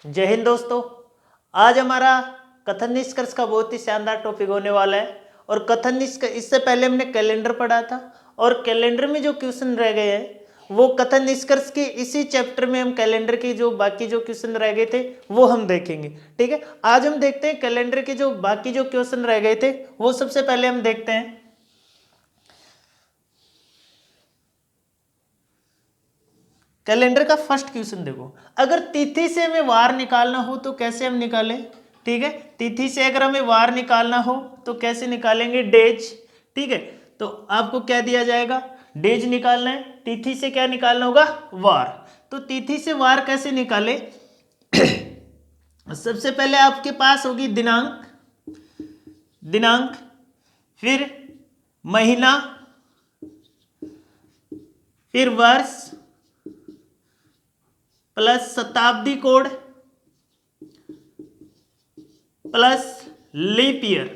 जय हिंद दोस्तों। आज हमारा कथन निष्कर्ष का बहुत ही शानदार टॉपिक होने वाला है। और कथन निष्कर्ष, इससे पहले हमने कैलेंडर पढ़ा था और कैलेंडर में जो क्वेश्चन रह गए हैं वो कथन निष्कर्ष के इसी चैप्टर में हम कैलेंडर के जो बाकी जो क्वेश्चन रह गए थे वो हम देखेंगे। ठीक है, आज हम देखते हैं कैलेंडर के जो बाकी जो क्वेश्चन रह गए थे वो सबसे पहले हम देखते हैं। कैलेंडर का फर्स्ट क्वेश्चन देखो, अगर तिथि से हमें वार निकालना हो तो कैसे हम निकालें। ठीक है, तिथि से अगर हमें वार निकालना हो तो कैसे निकालेंगे, डेज। ठीक है, तो आपको क्या दिया जाएगा, डेज निकालना है। तिथि से क्या निकालना होगा, वार। तो तिथि से वार कैसे निकाले सबसे पहले आपके पास होगी दिनांक, फिर महीना, फिर वर्ष प्लस शताब्दी कोड प्लस लीप ईयर।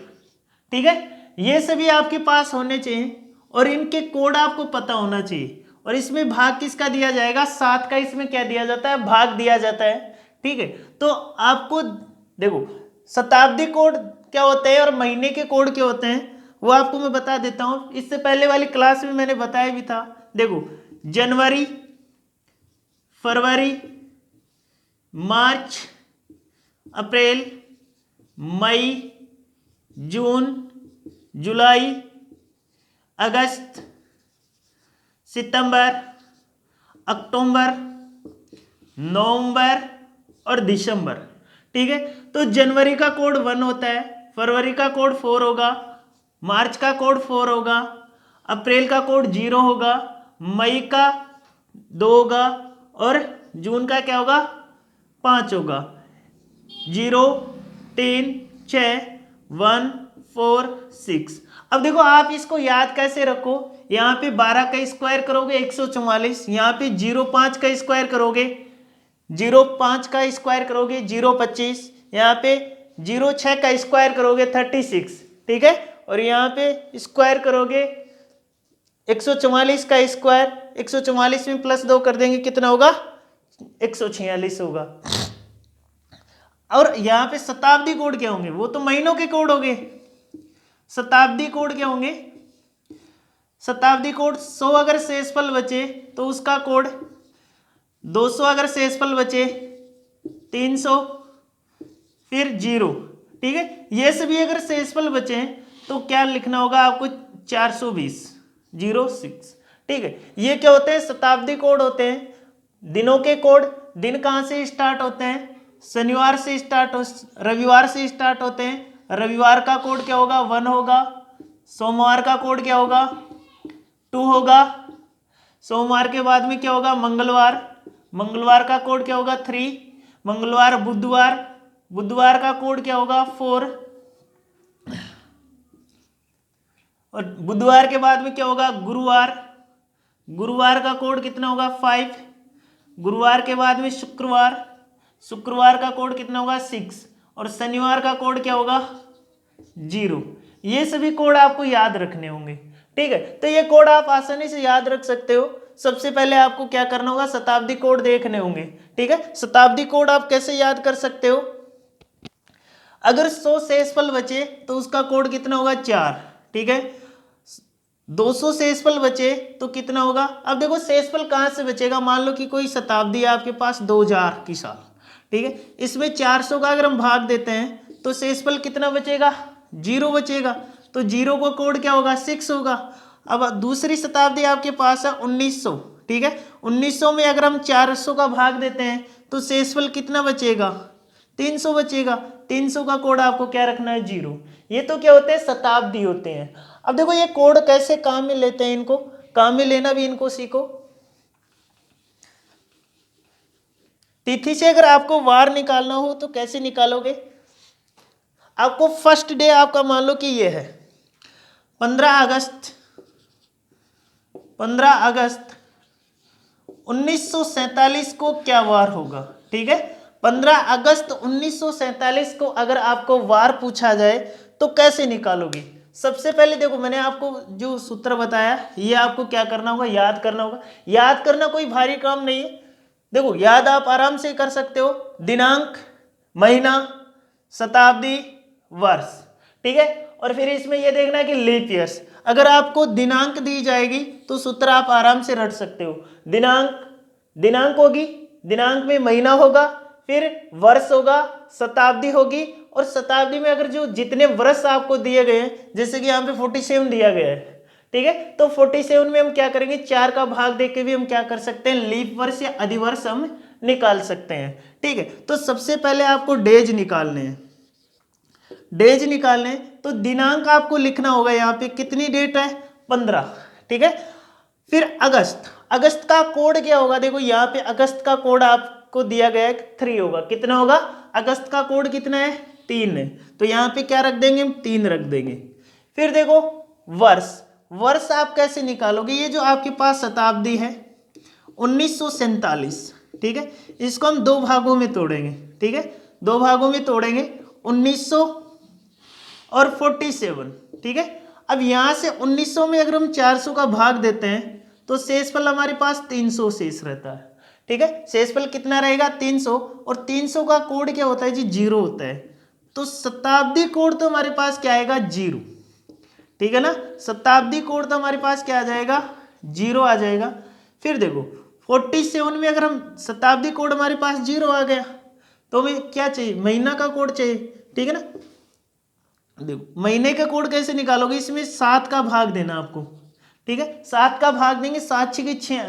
ठीक है, ये सभी आपके पास होने चाहिए और इनके कोड आपको पता होना चाहिए। और इसमें भाग किसका दिया जाएगा, 7 का इसमें क्या दिया जाता है, भाग दिया जाता है। ठीक है, तो आपको देखो शताब्दी कोड क्या होते हैं और महीने के कोड क्या होते हैं वो आपको मैं बता देता हूं। इससे पहले वाली क्लास में मैंने बताया भी था। देखो, जनवरी, फरवरी, मार्च, अप्रैल, मई, जून, जुलाई, अगस्त, सितंबर, अक्टूबर, नवंबर और दिसंबर। ठीक है, तो जनवरी का कोड 1 होता है, फरवरी का कोड 4 होगा, मार्च का कोड 4 होगा, अप्रैल का कोड 0 होगा, मई का 2 होगा और जून का क्या होगा, 5 होगा। 0, 3, 6, 1, 4, 6। अब देखो आप इसको याद कैसे रखो, यहाँ पे 12 का स्क्वायर करोगे 144, यहाँ पे 0,5 का स्क्वायर करोगे 0,5 का स्क्वायर करोगे 0,25, यहाँ पे 0,6 का स्क्वायर करोगे 36। ठीक है, और यहाँ पे स्क्वायर करोगे 144 का स्क्वायर, 144 में +2 कर देंगे कितना होगा, 146 होगा। और यहाँ पे शताब्दी कोड क्या होंगे, वो तो महीनों के कोड होंगे। शताब्दी कोड क्या होंगे, शताब्दी कोड 100 अगर शेषफल बचे तो उसका कोड, 200 अगर शेषफल बचे 300, फिर 0। ठीक है, ये सभी अगर शेषफल बचे तो क्या लिखना होगा आपको, 420, 06। ठीक है, ये क्या होते हैं, शताब्दी कोड होते हैं। दिनों के कोड, दिन कहाँ से स्टार्ट होते हैं, शनिवार से स्टार्ट हो, रविवार से स्टार्ट होते हैं। रविवार का कोड क्या होगा, 1 होगा। सोमवार का कोड क्या होगा, 2 होगा। सोमवार के बाद में क्या होगा, मंगलवार का कोड क्या होगा, 3। मंगलवार, बुधवार का कोड क्या होगा, 4। और बुधवार के बाद में क्या होगा, गुरुवार का कोड कितना होगा, 5। गुरुवार के बाद में शुक्रवार का कोड कितना होगा, 6। और शनिवार का कोड क्या होगा, 0। ये सभी कोड आपको याद रखने होंगे। ठीक है, तो ये कोड आप आसानी से याद रख सकते हो। सबसे पहले आपको क्या करना होगा, शताब्दी कोड देखने होंगे। ठीक है, शताब्दी कोड आप कैसे याद कर सकते हो, अगर 100 शेषफल बचे तो उसका कोड कितना होगा, 4। ठीक है, 200 शेषफल बचे तो कितना होगा। अब देखो शेषफल कहाँ से बचेगा, मान लो कि कोई शताब्दी है आपके पास 2000 की साल। ठीक है, इसमें 400 का अगर हम भाग देते हैं तो शेषफल कितना बचेगा, 0 बचेगा। तो 0 का कोड क्या होगा, 6 होगा। अब दूसरी शताब्दी आपके पास है 1900। ठीक है, 1900 में अगर हम 400 का भाग देते हैं तो शेषफल कितना बचेगा, 300 बचेगा। 300 का कोड आपको क्या रखना है, 0। ये तो क्या होते हैं, शताब्दी होते हैं। अब देखो ये कोड कैसे काम में लेते हैं, इनको काम में लेना भी इनको सीखो। तिथि से अगर आपको वार निकालना हो तो कैसे निकालोगे, आपको फर्स्ट डे आपका मान लो कि ये है 15 अगस्त 1947 को क्या वार होगा। ठीक है, 15 अगस्त 1947 को अगर आपको वार पूछा जाए तो कैसे निकालोगे। सबसे पहले देखो मैंने आपको जो सूत्र बताया ये आपको क्या करना होगा, याद करना होगा। याद करना कोई भारी काम नहीं है, देखो याद आप आराम से कर सकते हो, दिनांक, महीना, शताब्दी, वर्ष, ठीक है। और फिर इसमें ये देखना है कि लीप ईयर्स, अगर आपको दिनांक दी जाएगी तो सूत्र आप आराम से रट सकते हो। दिनांक होगी, दिनांक में महीना होगा, फिर वर्ष होगा, शताब्दी होगी, और शताब्दी में अगर जो जितने वर्ष आपको दिए गए हैं, जैसे कि यहाँ पे 47 दिया गया है, ठीक है, तो 47 में हम क्या करेंगे, 4 का भाग देके भी हम क्या कर सकते हैं, लीप वर्ष या अधिवर्ष हम निकाल सकते हैं, ठीक है। तो सबसे पहले आपको डेज निकालने हैं, डेज निकालने, तो दिनांक आपको लिखना होगा यहाँ पे, कितनी डेट है, 15, ठीक है। फिर अगस्त, अगस्त का कोड क्या होगा, देखो यहाँ पे अगस्त का कोड आपको दिया गया है 3 होगा, कितना होगा, अगस्त का कोड कितना है, 3 है, तो यहाँ पे क्या रख देंगे हम, 3 रख देंगे। फिर देखो वर्ष, वर्ष आप कैसे निकालोगे, ये जो आपके पास शताब्दी है 1947, ठीक है, इसको हम 2 भागों में तोड़ेंगे, ठीक है, 2 भागों में तोड़ेंगे, 1900 और 47, ठीक है। अब यहां से 1900 में अगर हम 400 का भाग देते हैं तो शेषफल हमारे पास 300 शेष रहता है, ठीक है, शेषफल कितना रहेगा, 300, और 300 का कोड क्या होता है जी, 0 होता है, तो शताब्दी कोड तो हमारे पास क्या आएगा, 0, ठीक है ना, शताब्दी कोड तो हमारे पास क्या आ जाएगा, 0 आ जाएगा। फिर देखो 47 में अगर हम शताब्दी कोड हमारे पास 0 आ गया, तो हमें क्या चाहिए, महीना का कोड चाहिए, ठीक है ना। देखो महीने का कोड कैसे निकालोगे, इसमें 7 का भाग देना आपको, ठीक है, 7 का भाग देंगे, 7 छः 6,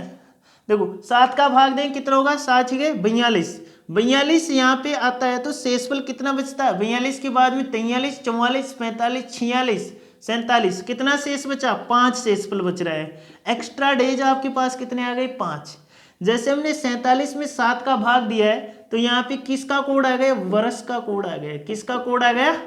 देखो 7 का भाग देंगे कितना होगा, 7 छः 42, 42 यहाँ पे आता है, तो शेषफल कितना बचता है, 42 के बाद में 43, 44, 45, 46, 47, कितना शेष बचा, 5 शेषफल बच रहा है। एक्स्ट्रा डेज आपके पास कितने आ गए, 5। जैसे हमने 47 में 7 का भाग दिया है, तो यहाँ पे किसका कोड आ गया, वर्ष का कोड आ गया, किसका कोड आ गया,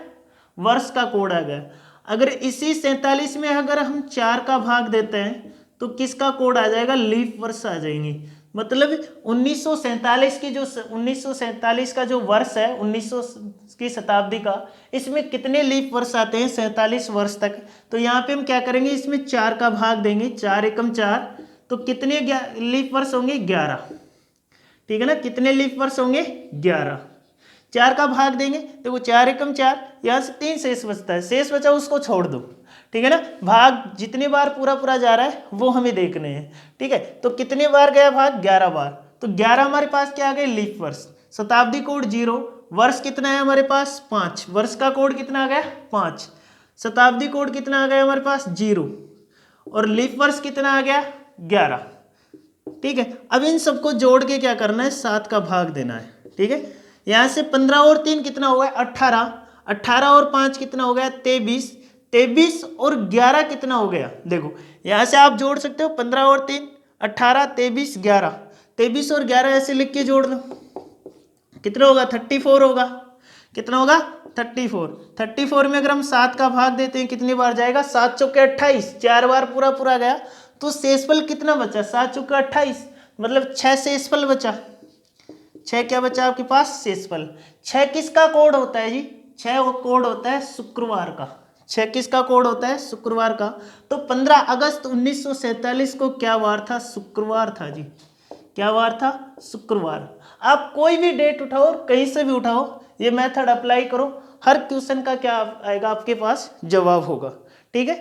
वर्ष का कोड आ गया। अगर इसी 47 में अगर हम 4 का भाग देते हैं तो किसका कोड आ जाएगा, लीप वर्ष आ जाएंगे। मतलब 1947 की जो 1947 का जो वर्ष है, 1900 की शताब्दी का, इसमें कितने लीप वर्ष आते हैं, 47 वर्ष तक। तो यहाँ पे हम क्या करेंगे, इसमें 4 का भाग देंगे, 4 एकम 4, तो कितने लीप वर्ष होंगे, 11, ठीक है ना, कितने लीप वर्ष होंगे, 11, 4 का भाग देंगे, देखो 4 एकम 4, यहाँ से 3 शेष बचता है, शेष बचा उसको छोड़ दो, ठीक है ना, भाग जितने बार पूरा पूरा जा रहा है वो हमें देखने हैं, ठीक है। तो कितने बार गया भाग, 11 बार, तो 11 हमारे पास क्या आ गए, लीप वर्ष। शताब्दी कोड 0, वर्ष कितना है हमारे पास, 5, वर्ष का कोड कितना आ गया, 5, शताब्दी कोड कितना आ गया हमारे पास, 0, और लीप वर्ष कितना आ गया, 11, ठीक है। अब इन सबको जोड़ के क्या करना है, 7 का भाग देना है, ठीक है। यहाँ से 15 और 3 कितना हो गया, 18, 18 और 5 कितना हो गया, 23, 23 और 11 कितना हो गया, देखो यहाँ से आप जोड़ सकते हो, 15 और 3 18, 23 11, 23 और 11 ऐसे लिख के जोड़ लो, कितना होगा, 34 होगा, कितना होगा, 34, 34 में अगर हम 7 का भाग देते हैं कितनी बार जाएगा, 7 चौके 28, 4 बार पूरा पूरा गया, तो शेषफल कितना बचा, 7 चौके 28, मतलब 6 शेषफल बचा, 6 क्या बचा आपके पास, शेषफल। 6 किसका कोड होता है जी, 6 वो कोड होता है शुक्रवार का, 6 किसका कोड होता है, शुक्रवार का। तो 15 अगस्त 1947 को क्या वार था, शुक्रवार था जी, क्या वार था, शुक्रवार। आप कोई भी डेट उठाओ, कहीं से भी उठाओ, ये मेथड अप्लाई करो, हर क्वेश्चन का क्या आएगा आपके पास, जवाब होगा, ठीक है।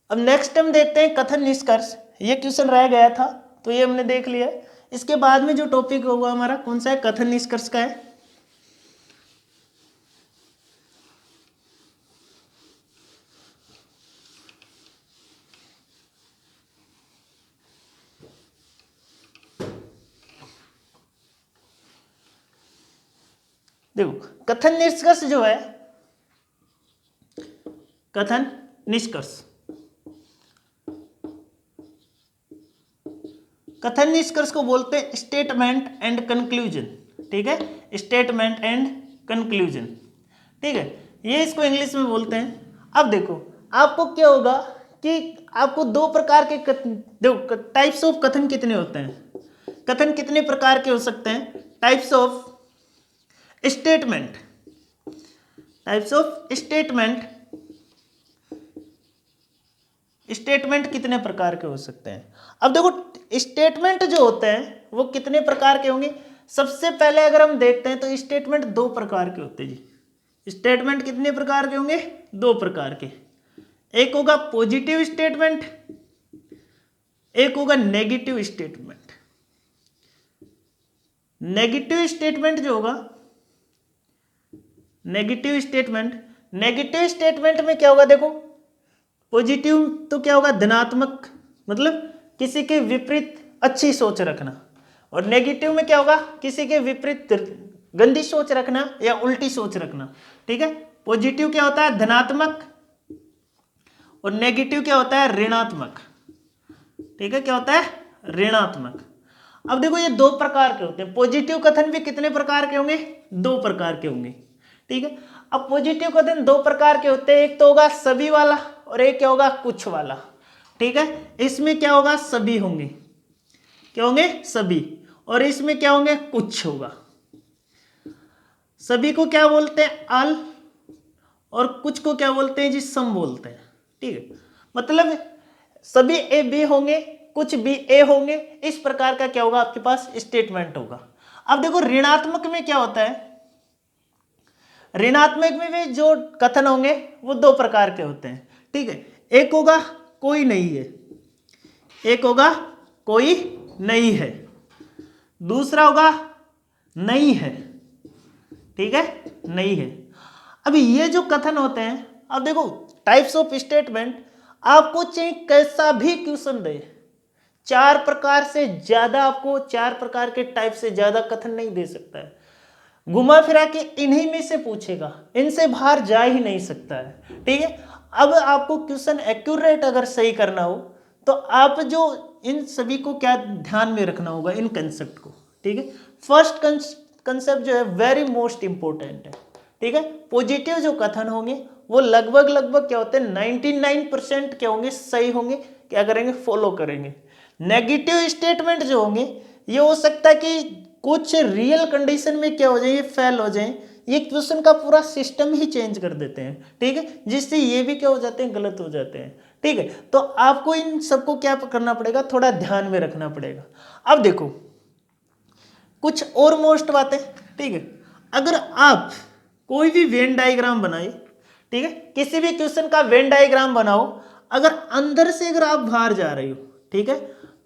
अब नेक्स्ट हम देखते हैं कथन निष्कर्ष, ये क्वेश्चन रह गया था तो ये हमने देख लिया। इसके बाद में जो टॉपिक होगा हमारा कौन सा है, कथन निष्कर्ष का है। देखो कथन निष्कर्ष जो है, कथन निष्कर्ष, कथन निष्कर्ष को बोलते हैं स्टेटमेंट एंड कंक्लूजन, ठीक है, स्टेटमेंट एंड कंक्लूजन, ठीक है, ये इसको इंग्लिश में बोलते हैं। अब देखो आपको क्या होगा कि आपको 2 प्रकार के देखो टाइप्स ऑफ कथन कितने होते हैं, कथन कितने प्रकार के हो सकते हैं, types of statement, types of statement, statement कितने प्रकार के हो सकते हैं। अब देखो स्टेटमेंट जो होते हैं वो कितने प्रकार के होंगे। सबसे पहले अगर हम देखते हैं तो स्टेटमेंट दो प्रकार के होते हैं जी। स्टेटमेंट कितने प्रकार के होंगे, दो प्रकार के। एक होगा पॉजिटिव स्टेटमेंट, एक होगा नेगेटिव स्टेटमेंट। नेगेटिव स्टेटमेंट जो होगा, नेगेटिव स्टेटमेंट में क्या होगा, देखो पॉजिटिव तो क्या होगा, धनात्मक, मतलब किसी के विपरीत अच्छी सोच रखना, और नेगेटिव में क्या होगा, किसी के विपरीत गंदी सोच रखना या उल्टी सोच रखना। ठीक है, पॉजिटिव क्या होता है, धनात्मक, और नेगेटिव क्या होता है, ऋणात्मक। ठीक है, क्या होता है, ऋणात्मक। अब देखो ये दो प्रकार के होते हैं। पॉजिटिव कथन भी कितने प्रकार के होंगे, दो प्रकार के होंगे। ठीक है, अब पॉजिटिव कथन दो प्रकार के होते हैं, एक तो होगा सभी वाला और एक क्या होगा, कुछ वाला। ठीक है, इसमें क्या होगा, सभी होंगे, क्या होंगे, सभी, और इसमें क्या होंगे, कुछ होगा। सभी को क्या बोलते हैं, ऑल, और कुछ को क्या बोलते हैं जी, सम बोलते हैं। ठीक है, मतलब सभी ए बी होंगे, कुछ बी ए होंगे, इस प्रकार का क्या होगा आपके पास स्टेटमेंट होगा। अब देखो ऋणात्मक में क्या होता है, ऋणात्मक में भी जो कथन होंगे वो दो प्रकार के होते हैं। ठीक है, एक होगा कोई नहीं है, एक होगा कोई नहीं है, दूसरा होगा नहीं है। ठीक है, नहीं है। अभी ये जो कथन होते हैं, अब देखो टाइप्स ऑफ स्टेटमेंट, आपको चाहे कैसा भी क्वेश्चन दे, चार प्रकार से ज्यादा, आपको चार प्रकार के टाइप से ज्यादा कथन नहीं दे सकता है। घुमा फिरा के इन्हीं में से पूछेगा, इनसे बाहर जा ही नहीं सकता है। ठीक है, अब आपको क्वेश्चन एक्यूरेट अगर सही करना हो तो आप जो इन सभी को क्या ध्यान में रखना होगा, इन कंसेप्ट को। ठीक है, फर्स्ट कंसेप्ट जो है वेरी मोस्ट इंपॉर्टेंट है। ठीक है, पॉजिटिव जो कथन होंगे वो लगभग क्या होते हैं, 99% क्या होंगे, सही होंगे, क्या करेंगे, फॉलो करेंगे। नेगेटिव स्टेटमेंट जो होंगे ये हो सकता है कि कुछ रियल कंडीशन में क्या हो जाए, ये फेल हो जाए, ये क्वेश्चन का पूरा सिस्टम ही चेंज कर देते हैं। ठीक है, जिससे ये भी क्या हो जाते हैं, गलत हो जाते हैं। ठीक है, तो आपको इन सबको क्या करना पड़ेगा, थोड़ा ध्यान में रखना पड़ेगा। अब देखो कुछ और मोस्ट बातें। ठीक है, अगर आप कोई भी वेन डायग्राम बनाए, ठीक है, किसी भी क्वेश्चन का वेन डायग्राम बनाओ, अगर अंदर से अगर आप बाहर जा रहे हो, ठीक है,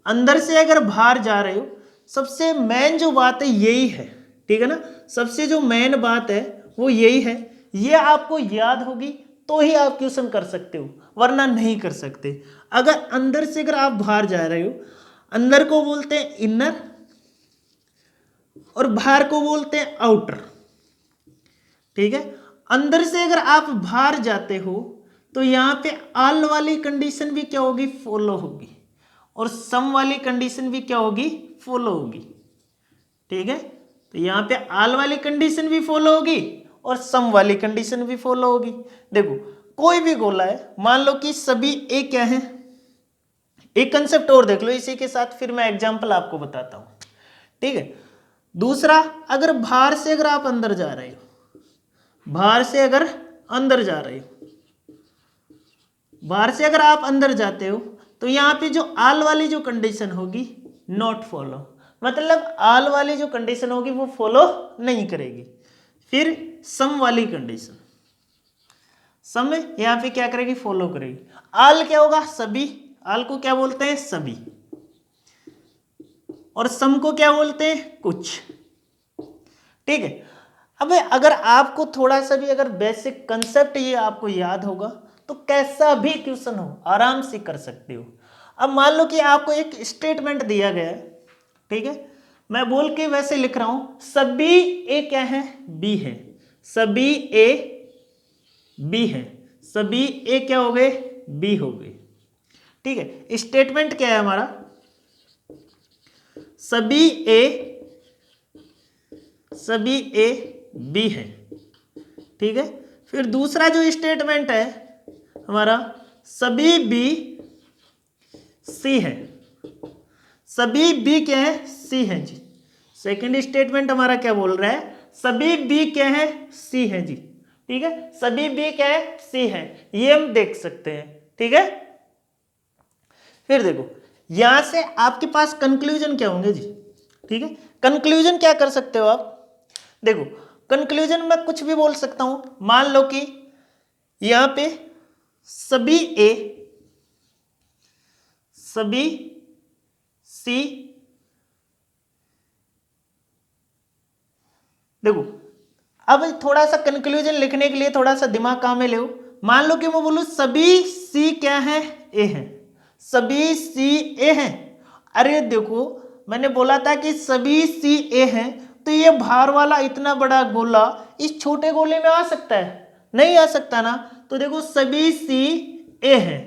अंदर से अगर बाहर जा रहे हो, सबसे मेन जो बात है यही है। ठीक है ना, सबसे जो मेन बात है वो यही है, ये आपको याद होगी तो ही आप क्वेश्चन कर सकते हो, वरना नहीं कर सकते। अगर अंदर से अगर आप बाहर जा रहे हो, अंदर को बोलते हैं इनर और बाहर को बोलते हैं आउटर। ठीक है, अंदर से अगर आप बाहर जाते हो तो यहाँ पे ऑल वाली कंडीशन भी क्या होगी, फॉलो होगी, और सम वाली कंडीशन भी क्या होगी, फॉलो होगी। ठीक है, तो यहाँ पे ऑल वाली कंडीशन भी फॉलो होगी और सम वाली कंडीशन भी फॉलो होगी। देखो कोई भी गोला है, मान लो कि सभी ए क्या है, एक कंसेप्ट और देख लो इसी के साथ, फिर मैं एग्जांपल आपको बताता हूं। ठीक है, दूसरा, अगर बाहर से अगर आप अंदर जा रहे हो, बाहर से अगर अंदर जा रहे हो, बाहर से अगर आप अंदर जाते हो तो यहाँ पे जो आल वाली जो कंडीशन होगी, नॉट फॉलो, मतलब आल वाली जो कंडीशन होगी वो फॉलो नहीं करेगी। फिर सम वाली कंडीशन, सम यहाँ पे क्या करेगी, फॉलो करेगी। आल क्या होगा, सभी, आल को क्या बोलते हैं, सभी, और सम को क्या बोलते हैं, कुछ। ठीक है, अब अगर आपको थोड़ा सा भी अगर बेसिक कंसेप्ट ये आपको याद होगा तो कैसा भी क्वेश्चन हो आराम से कर सकते हो। अब मान लो कि आपको एक स्टेटमेंट दिया गया है, ठीक है, मैं बोल के वैसे लिख रहा हूं, सभी ए क्या है, बी है, सभी ए बी है, सभी ए क्या हो गए, बी हो गए। ठीक है, स्टेटमेंट क्या है हमारा, सभी ए बी है। ठीक है, फिर दूसरा जो स्टेटमेंट है हमारा, सभी बी सी है, सभी बी क्या है, सी है जी। सेकंड स्टेटमेंट हमारा क्या बोल रहा है, सभी बी क्या है, सी है जी। ठीक है, सभी बी क्या है, सी है, ये हम देख सकते हैं। ठीक है, फिर देखो यहां से आपके पास कंक्लूजन क्या होंगे जी, ठीक है। कंक्लूजन क्या कर सकते हो आप, देखो कंक्लूजन में कुछ भी बोल सकता हूं। मान लो कि यहां पे सभी ए, सभी सी, देखो अब थोड़ा सा कंक्लूजन लिखने के लिए थोड़ा सा दिमाग काम में ले। मान लो कि मैं बोलूं सभी सी क्या है, ए है, सभी सी ए है। अरे देखो मैंने बोला था कि सभी सी ए हैं, तो ये बाहर वाला इतना बड़ा गोला इस छोटे गोले में आ सकता है? नहीं आ सकता ना। तो देखो सभी सी ए हैं,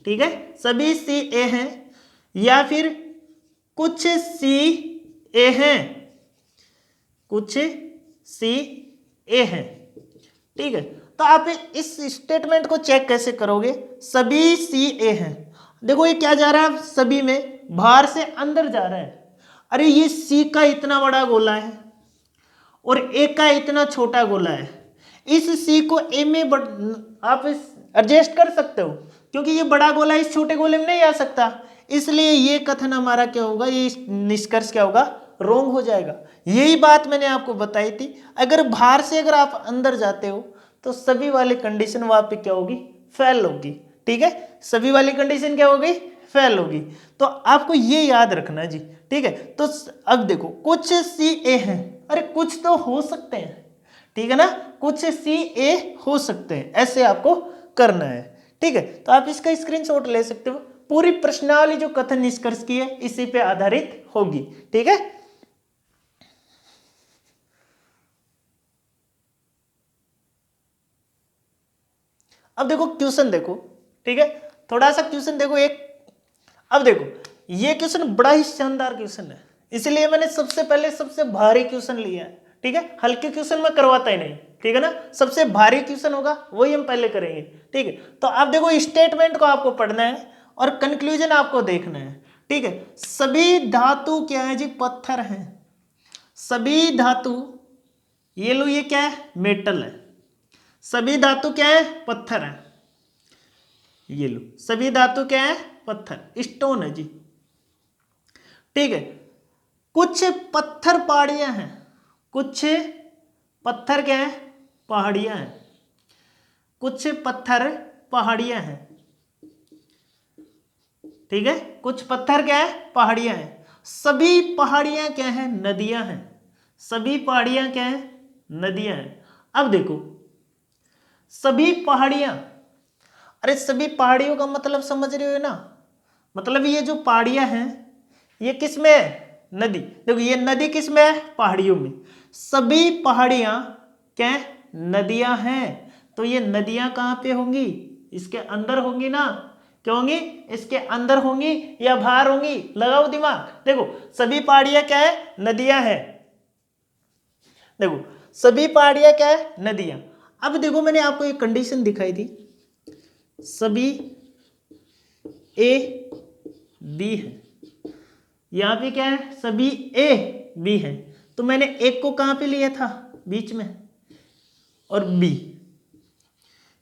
ठीक है, सभी सी ए हैं, या फिर कुछ सी ए हैं, कुछ सी ए हैं, ठीक है। तो आप इस स्टेटमेंट को चेक कैसे करोगे, सभी सी ए हैं, देखो ये क्या जा रहा है सभी में, बाहर से अंदर जा रहा है। अरे ये सी का इतना बड़ा गोला है और ए का इतना छोटा गोला है, इस सी को ए में आप एडजस्ट कर सकते हो, क्योंकि ये बड़ा गोला इस छोटे गोले में नहीं आ सकता। इसलिए ये कथन हमारा क्या होगा, ये निष्कर्ष क्या होगा, रोंग हो जाएगा। यही बात मैंने आपको बताई थी, अगर बाहर से अगर आप अंदर जाते हो तो सभी वाली कंडीशन वहां पे क्या होगी, फेल होगी, ठीक है, सभी वाली कंडीशन क्या होगी, फेल होगी। तो आपको ये याद रखना जी, ठीक है। तो अब देखो कुछ सी ए हैं, अरे कुछ तो हो सकते हैं, ठीक है ना, कुछ सी ए हो सकते हैं, ऐसे आपको करना है, ठीक है। तो आप इसका स्क्रीनशॉट ले सकते हो, पूरी प्रश्नावली जो कथन निष्कर्ष की है इसी पे आधारित होगी, ठीक है। अब देखो क्वेश्चन देखो, ठीक है, थोड़ा सा क्वेश्चन देखो एक। अब देखो ये क्वेश्चन बड़ा ही शानदार क्वेश्चन है, इसलिए मैंने सबसे पहले सबसे भारी क्वेश्चन लिया है, ठीक है, हल्के क्वेश्चन में करवाता ही नहीं, ठीक है ना, सबसे भारी क्वेश्चन होगा वही हम पहले करेंगे, ठीक है। तो आप देखो स्टेटमेंट को आपको पढ़ना है और कंक्लूजन आपको देखना है, ठीक है। सभी धातु क्या है जी, पत्थर है, सभी धातु, ये लो ये क्या है, मेटल है, सभी धातु क्या है, पत्थर है, ये लो सभी धातु क्या है, पत्थर, स्टोन है जी, ठीक है। कुछ पत्थर पहाड़ियां हैं, कुछ पत्थर क्या है, पहाड़ियां हैं, कुछ पत्थर पहाड़ियां हैं, ठीक है, कुछ पत्थर क्या है, पहाड़ियां हैं। सभी पहाड़ियां क्या है, नदियां हैं, सभी पहाड़ियां क्या है, नदियां हैं। अब देखो सभी पहाड़ियां, अरे सभी पहाड़ियों का मतलब समझ रहे हो ना, मतलब ये जो पहाड़ियां हैं ये किस में है, नदी, देखो ये नदी किस में है, पहाड़ियों में, सभी पहाड़ियां क्या है, नदियां हैं। तो ये नदियां कहां पे होंगी, इसके अंदर होंगी ना, क्या होंगी, इसके अंदर होंगी या बाहर होंगी, लगाओ दिमाग। देखो सभी पहाड़ियां क्या है, नदियां हैं, देखो सभी पहाड़ियां क्या है, नदियां। अब देखो मैंने आपको एक कंडीशन दिखाई थी, सभी ए बी है, यहां पे क्या है, सभी ए बी है, तो मैंने एक को कहां पे लिया था, बीच में, और बी,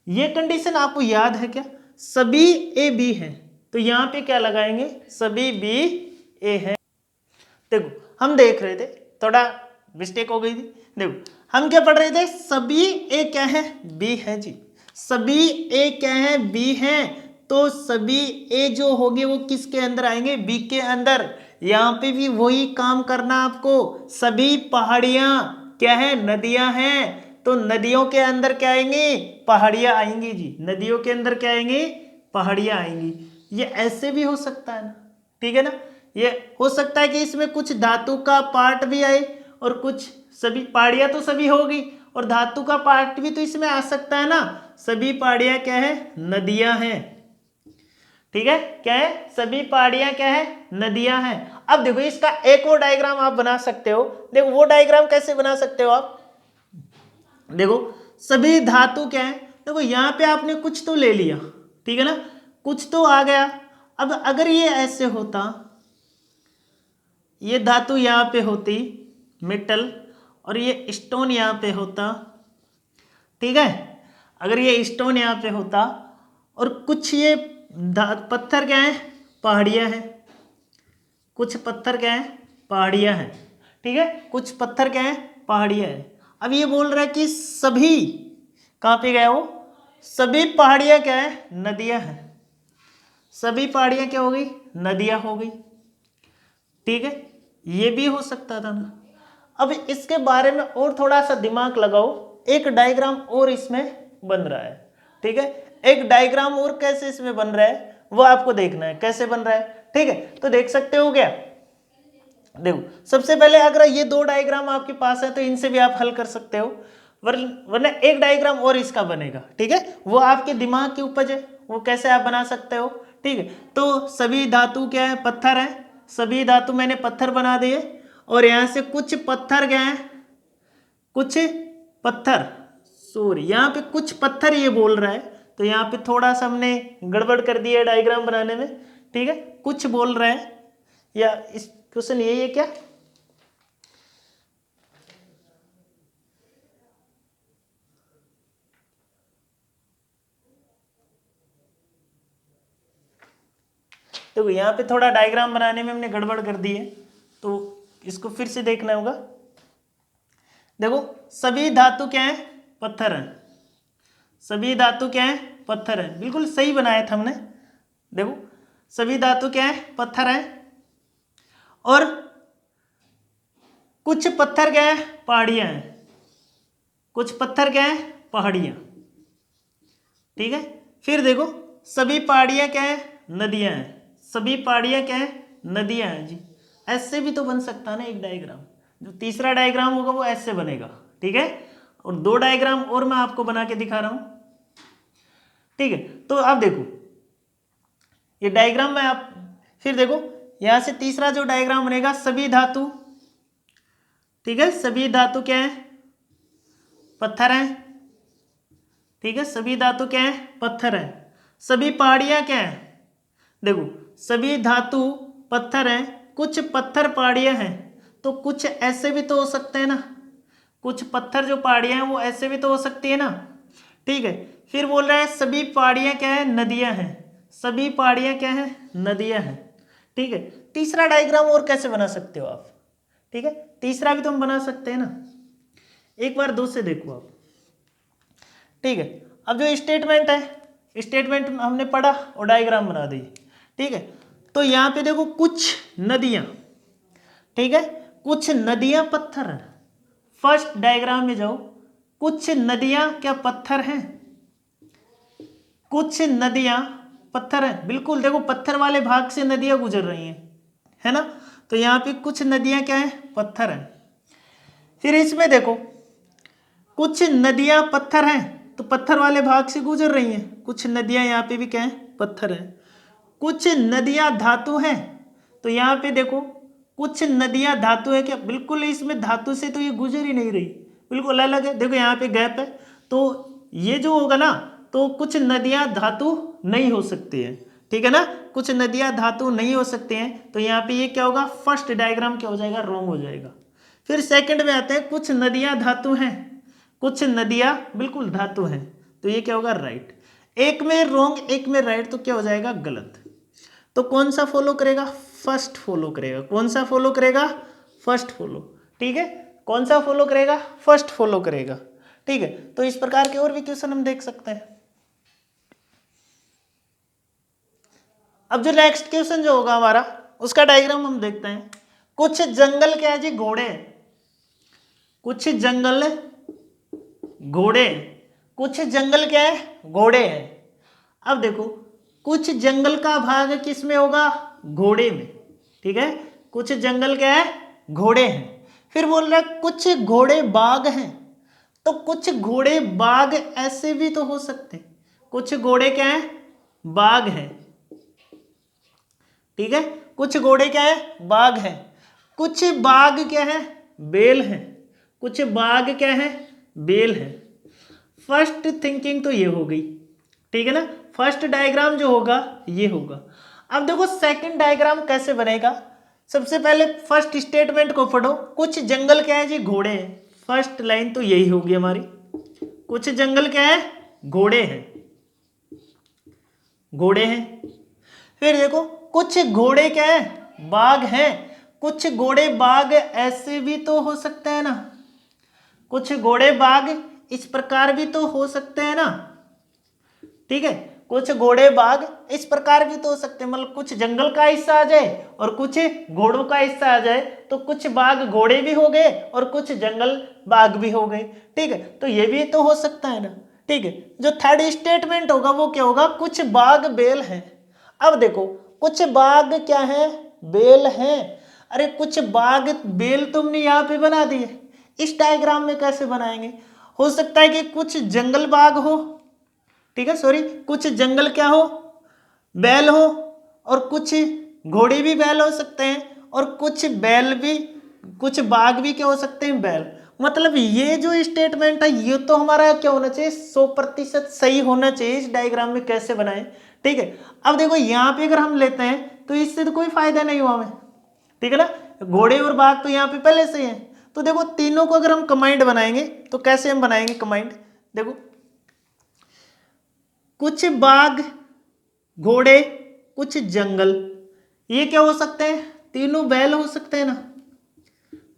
ये कंडीशन आपको याद है क्या, सभी ए बी है, तो यहां पे क्या लगाएंगे, सभी बी ए है। देखो हम देख रहे थे, थोड़ा मिस्टेक हो गई थी, देखो हम क्या पढ़ रहे थे, सभी ए क्या है, बी है जी, सभी ए क्या है, बी है, तो सभी ए जो होंगे वो किसके अंदर आएंगे, बी के अंदर। यहां पे भी वही काम करना आपको, सभी पहाड़ियां क्या है, नदियां हैं, तो नदियों के अंदर क्या आएंगी, पहाड़ियां आएंगी जी, नदियों के अंदर क्या आएंगी, पहाड़ियां आएंगी। ये ऐसे भी हो सकता है ना, ठीक है ना, ये हो सकता है कि इसमें कुछ धातु का पार्ट भी आए और कुछ, सभी पहाड़ियां तो सभी होगी और धातु का पार्ट भी तो इसमें आ सकता है ना। सभी पहाड़ियां क्या है, नदियां हैं, ठीक है, क्या है, सभी पहाड़ियां क्या है, नदियां हैं। अब देखो इसका एक और डायग्राम आप बना सकते हो, देखो वो डायग्राम कैसे बना सकते हो आप, देखो सभी धातु क्या है, देखो यहां पे आपने कुछ तो ले लिया, ठीक है ना, कुछ तो आ गया। अब अगर ये ऐसे होता, ये धातु यहां पे होती मेटल और ये स्टोन यहां पे होता, ठीक है, अगर ये स्टोन यहां पे होता और कुछ ये पत्थर क्या है, पहाड़ियाँ हैं, कुछ पत्थर क्या है, पहाड़ियाँ हैं, ठीक है, कुछ पत्थर क्या है, पहाड़ियाँ हैं। अब ये बोल रहा है कि सभी, कहाँ पे गया वो, सभी पहाड़ियाँ क्या है, नदियाँ हैं, सभी पहाड़ियाँ क्या हो गई, नदियाँ हो गई, ठीक है, ये भी हो सकता था ना। अब इसके बारे में और थोड़ा सा दिमाग लगाओ, एक डायग्राम और इसमें बन रहा है, ठीक है, एक डायग्राम और कैसे इसमें बन रहा है वो आपको देखना है, कैसे बन रहा है, ठीक है। तो देख सकते हो क्या, देखो सबसे पहले अगर ये दो डायग्राम आपके पास है तो इनसे भी आप हल कर सकते हो, वरना एक डायग्राम और इसका बनेगा, ठीक है, वो आपके दिमाग की उपज है, वो कैसे आप बना सकते हो, ठीक है। तो सभी धातु क्या है, पत्थर है, सभी धातु मैंने पत्थर बना दिए, और यहां से कुछ पत्थर क्या है, कुछ पत्थर, सॉरी यहाँ पे कुछ पत्थर ये बोल रहा है, तो यहाँ पे थोड़ा सा हमने गड़बड़ कर दिया डायग्राम बनाने में, ठीक है, कुछ बोल रहा है, या इस क्वेश्चन यही है क्या, देखो यहाँ पे थोड़ा डायग्राम बनाने में हमने गड़बड़ कर दी है, तो इसको फिर से देखना होगा। देखो सभी धातु क्या है, पत्थर है, सभी धातु क्या है, पत्थर है, बिल्कुल सही बनाया था हमने। देखो सभी धातु क्या है, पत्थर है, और कुछ पत्थर क्या है, पहाड़ियां हैं, कुछ पत्थर क्या है, पहाड़ियां, ठीक है। फिर देखो सभी पहाड़ियां क्या है, नदियां हैं, सभी पहाड़ियां क्या है, नदियां हैं जी, ऐसे भी तो बन सकता है ना एक डायग्राम, जो तीसरा डायग्राम होगा वो ऐसे बनेगा, ठीक है, और दो डायग्राम और मैं आपको बना के दिखा रहा हूं, ठीक है। तो अब देखो ये डायग्राम में आप, फिर देखो यहां से तीसरा जो डायग्राम बनेगा, सभी धातु, ठीक है, सभी धातु क्या है, पत्थर है, ठीक है, सभी धातु क्या है, पत्थर है, सभी पहाड़ियां क्या है, देखो सभी धातु पत्थर हैं, कुछ पत्थर पहाड़ियां हैं, तो कुछ ऐसे भी तो हो सकते हैं ना, कुछ पत्थर जो पहाड़ियां हैं वो ऐसे भी तो हो सकती है ना, ठीक है। फिर बोल रहा है सभी पहाड़ियां क्या है, नदियां हैं, सभी पहाड़ियां क्या है, नदियां हैं, ठीक है। तीसरा डायग्राम और कैसे बना सकते हो आप, ठीक है, तीसरा भी तो हम बना सकते हैं ना, एक बार दो से देखो आप, ठीक है। अब जो स्टेटमेंट है, स्टेटमेंट हमने पढ़ा और डायग्राम बना दी, ठीक है। तो यहाँ पे देखो कुछ नदियाँ, ठीक है, कुछ नदियाँ पत्थर हैं, फर्स्ट डायग्राम में जाओ, कुछ नदियाँ क्या पत्थर हैं, कुछ नदियाँ पत्थर हैं, बिल्कुल देखो पत्थर वाले भाग से नदियाँ गुजर रही हैं, है ना, तो यहाँ पे कुछ नदियाँ क्या है, पत्थर हैं। फिर इसमें देखो कुछ नदियां पत्थर हैं, तो पत्थर वाले भाग से गुजर रही हैं, कुछ नदियां यहाँ पे भी क्या है, पत्थर हैं। कुछ नदियां धातु हैं, तो यहाँ पे देखो कुछ नदियां धातु है क्या, बिल्कुल इसमें धातु से तो ये गुजर ही नहीं रही, बिल्कुल अलग है, देखो यहाँ पे गैप है, तो ये जो होगा ना, तो कुछ नदियां धातु नहीं हो सकती है, ठीक है ना, कुछ नदियां धातु नहीं हो सकती हैं, तो यहाँ पे ये क्या होगा, फर्स्ट डायग्राम क्या हो जाएगा, रॉन्ग हो जाएगा। फिर सेकंड में आते हैं, कुछ नदियां धातु हैं, कुछ नदियां बिल्कुल धातु हैं, तो ये क्या होगा, राइट, एक में रॉन्ग एक में राइट, तो क्या हो जाएगा, गलत। तो कौन सा फॉलो करेगा, फर्स्ट फॉलो करेगा, कौन सा फॉलो करेगा, फर्स्ट फॉलो, ठीक है, कौन सा फॉलो करेगा, फर्स्ट फॉलो करेगा, ठीक है। तो इस प्रकार के और भी क्वेश्चन हम देख सकते हैं। अब जो नेक्स्ट क्वेश्चन जो होगा हमारा, उसका डायग्राम हम देखते हैं। कुछ जंगल क्या है जी, घोड़े, कुछ जंगल घोड़े, कुछ जंगल क्या है, घोड़े हैं। अब देखो कुछ जंगल का भाग किस में होगा, घोड़े में, ठीक है, कुछ जंगल क्या है, घोड़े हैं। फिर बोल रहा है कुछ घोड़े बाघ हैं, तो कुछ घोड़े बाघ ऐसे भी तो हो सकते हैं, कुछ घोड़े क्या है, बाघ हैं, ठीक है, कुछ घोड़े क्या है, बाघ हैं, कुछ बाघ क्या है, बेल हैं, कुछ बाघ क्या है, बेल है। फर्स्ट थिंकिंग तो ये हो गई, ठीक है ना, फर्स्ट डायग्राम जो होगा ये होगा। अब देखो सेकंड डायग्राम कैसे बनेगा, सबसे पहले फर्स्ट स्टेटमेंट को पढ़ो, कुछ जंगल क्या है जी, घोड़े हैं, फर्स्ट लाइन तो यही होगी हमारी, कुछ जंगल क्या है, घोड़े हैं, घोड़े हैं। फिर देखो कुछ घोड़े क्या है, बाघ हैं। कुछ घोड़े बाघ ऐसे भी तो हो सकते हैं ना, कुछ घोड़े बाघ इस प्रकार भी तो हो सकते हैं ना, ठीक है। कुछ घोड़े बाघ इस प्रकार भी तो हो सकते हैं, मतलब कुछ जंगल का हिस्सा आ जाए और कुछ घोड़ों का हिस्सा आ जाए, तो कुछ बाघ घोड़े भी हो गए और कुछ जंगल बाघ भी हो गए, ठीक है। तो ये भी तो हो सकता है ना, ठीक है। जो थर्ड स्टेटमेंट होगा वो क्या होगा, कुछ बाघ बेल हैं। अब देखो कुछ बाघ क्या है, बेल हैं। अरे कुछ बाघ बेल तुमने यहाँ पे बना दिए, इस डायग्राम में कैसे बनाएंगे। हो सकता है कि कुछ जंगल बाघ हो, ठीक है, सॉरी, कुछ जंगल क्या हो, बैल हो, और कुछ घोड़े भी बैल हो सकते हैं, और कुछ बैल भी, कुछ बाघ भी क्या हो सकते हैं, बैल। मतलब ये जो स्टेटमेंट है ये तो हमारा क्या होना चाहिए, 100% सही होना चाहिए। इस डायग्राम में कैसे बनाएं, ठीक है। अब देखो यहाँ पे अगर हम लेते हैं तो इससे तो कोई फायदा नहीं हुआ हमें, ठीक है ना। घोड़े और बाघ तो यहाँ पे पहले से ही है, तो देखो तीनों को अगर हम कंबाइंड बनाएंगे तो कैसे हम बनाएंगे कंबाइंड, देखो कुछ बाघ, घोड़े, कुछ जंगल, ये क्या हो सकते हैं, तीनों बैल हो सकते हैं ना,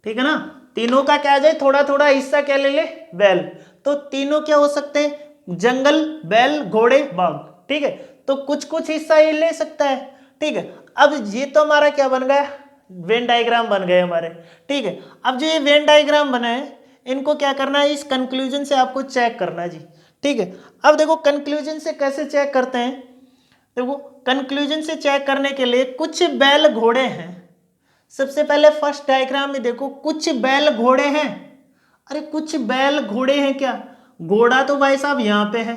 ठीक है ना। तीनों का क्या आ जाए, थोड़ा थोड़ा हिस्सा क्या ले ले, बैल। तो तीनों क्या हो सकते हैं, जंगल, बैल, घोड़े, बाघ, ठीक है। तो कुछ कुछ हिस्सा ये ले सकता है, ठीक है। अब ये तो हमारा क्या बन गया, वेन डायग्राम बन गए हमारे, ठीक है। अब जो ये वेन डायग्राम बने हैं इनको क्या करना है, इस कंक्लूजन से आपको चेक करना है जी, ठीक है। अब देखो कंक्लूजन से कैसे चेक करते हैं, देखो कंक्लूजन से चेक करने के लिए कुछ बैल घोड़े हैं। सबसे पहले फर्स्ट डायग्राम में देखो कुछ बैल घोड़े हैं। अरे कुछ बैल घोड़े हैं क्या, घोड़ा तो भाई साहब यहाँ पे है,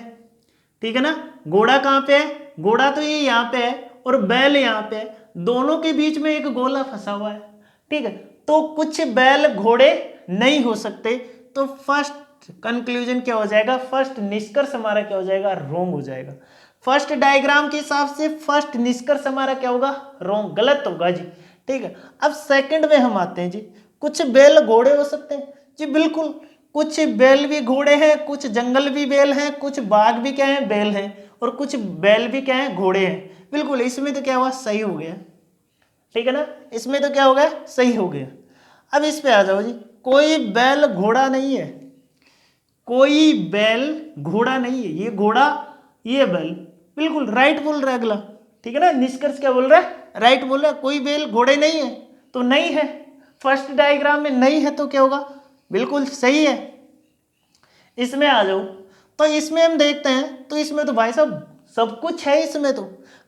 ठीक है ना। घोड़ा कहाँ पे है, घोड़ा तो ये यहाँ पे है और बैल यहाँ पे है, दोनों के बीच में एक गोला फंसा हुआ है, ठीक है। तो कुछ बैल घोड़े नहीं हो सकते, तो फर्स्ट कंक्लूजन क्या हो जाएगा, फर्स्ट निष्कर्ष हमारा क्या हो जाएगा, रॉन्ग हो जाएगा। फर्स्ट डायग्राम के हिसाब से फर्स्ट निष्कर्ष हमारा क्या होगा, रॉन्ग, गलत होगा जी, ठीक है। अब सेकंड में हम आते हैं जी, कुछ बैल घोड़े हो सकते हैं जी, बिल्कुल। कुछ बैल भी घोड़े हैं, कुछ जंगल भी बैल हैं, कुछ बाघ भी क्या है, बैल हैं, और कुछ बैल भी क्या है, घोड़े हैं, बिल्कुल। इसमें तो क्या हुआ, सही हो गया, ठीक है ना। इसमें तो क्या हो गया, सही हो गया। अब इस पे आ जाओ जी, कोई बैल घोड़ा नहीं है, कोई बैल घोड़ा नहीं है, ये घोड़ा ये बैल, बिल्कुल राइट बोल रहा है अगला, ठीक है ना। निष्कर्ष क्या बोल रहा है, राइट बोल रहा है, कोई बैल घोड़े नहीं है, तो नहीं है। फर्स्ट डायग्राम में नहीं है तो क्या होगा, बिल्कुल सही है। इसमें आ जाओ, तो इसमें हम देखते हैं, तो इसमें तो भाई साहब सब कुछ है, इसमें तो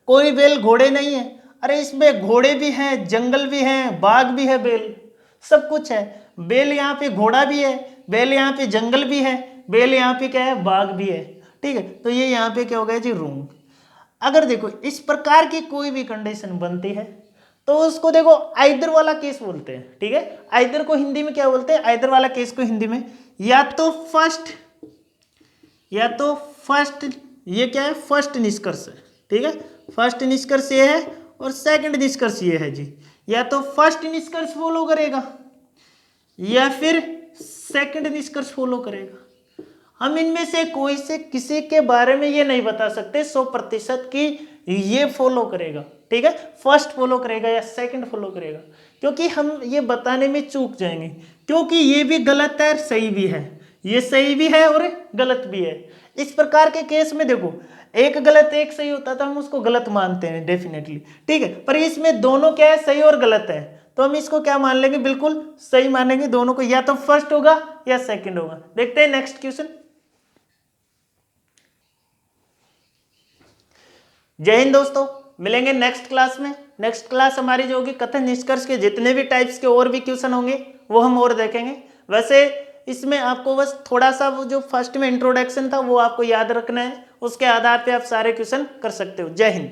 कोई बैल घोड़े नहीं है। अरे इसमें घोड़े भी हैं, जंगल भी हैं, बाघ भी है, बैल सब कुछ है। बैल यहाँ पे घोड़ा भी है, बैल यहाँ पे जंगल भी है, बैल यहाँ पे क्या है, बाघ भी है, ठीक है। तो ये यहाँ पे क्या हो गया जी, रॉन्ग। अगर देखो इस प्रकार की कोई भी कंडीशन बनती है तो उसको देखो आइदर वाला केस बोलते हैं, ठीक है। आइदर को हिंदी में क्या बोलते हैं, आइदर वाला केस को हिंदी में या तो फर्स्ट ये क्या है, फर्स्ट निष्कर्ष है, ठीक है। फर्स्ट निष्कर्ष ये है और सेकंड निष्कर्ष ये है जी, या तो फर्स्ट निष्कर्ष फॉलो करेगा या फिर सेकंड निष्कर्ष फॉलो करेगा। हम इनमें से कोई से किसी के बारे में ये नहीं बता सकते 100% कि ये फॉलो करेगा, ठीक है, फर्स्ट फॉलो करेगा या सेकंड फॉलो करेगा, क्योंकि हम ये बताने में चूक जाएंगे, क्योंकि ये भी गलत है सही भी है, ये सही भी है और गलत भी है। इस प्रकार के केस में देखो एक गलत एक सही होता तो हम उसको गलत मानते हैं डेफिनेटली, ठीक है। पर इसमें दोनों क्या है, सही और गलत है, तो हम इसको क्या मान लेंगे, बिल्कुल सही मानेंगे दोनों को, या तो फर्स्ट होगा या सेकंड होगा। देखते हैं नेक्स्ट क्वेश्चन। जय हिंद दोस्तों, मिलेंगे नेक्स्ट क्लास में। नेक्स्ट क्लास हमारी जो होगी कथन निष्कर्ष के जितने भी टाइप्स के और भी क्वेश्चन होंगे वो हम और देखेंगे। वैसे इसमें आपको बस थोड़ा सा वो जो फर्स्ट में इंट्रोडक्शन था वो आपको याद रखना है, उसके आधार पे आप सारे क्वेश्चन कर सकते हो। जय हिंद।